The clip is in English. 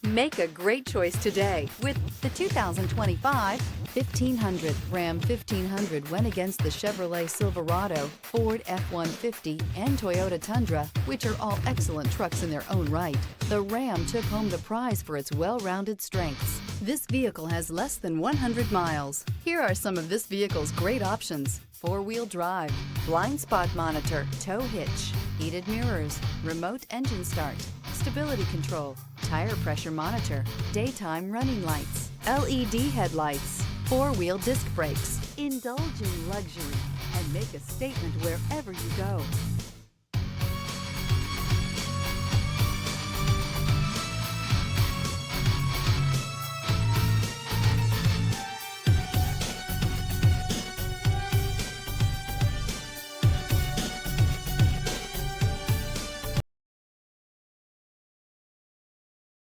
Make a great choice today with the 2025 1500. Ram 1500 went against the Chevrolet Silverado, Ford F-150, and Toyota Tundra, which are all excellent trucks in their own right. The Ram took home the prize for its well-rounded strengths. This vehicle has less than 100 miles. Here are some of this vehicle's great options: four-wheel drive, blind spot monitor, tow hitch, heated mirrors, remote engine start, stability control, tire pressure monitor, daytime running lights, LED headlights, four-wheel disc brakes. Indulge in luxury and make a statement wherever you go.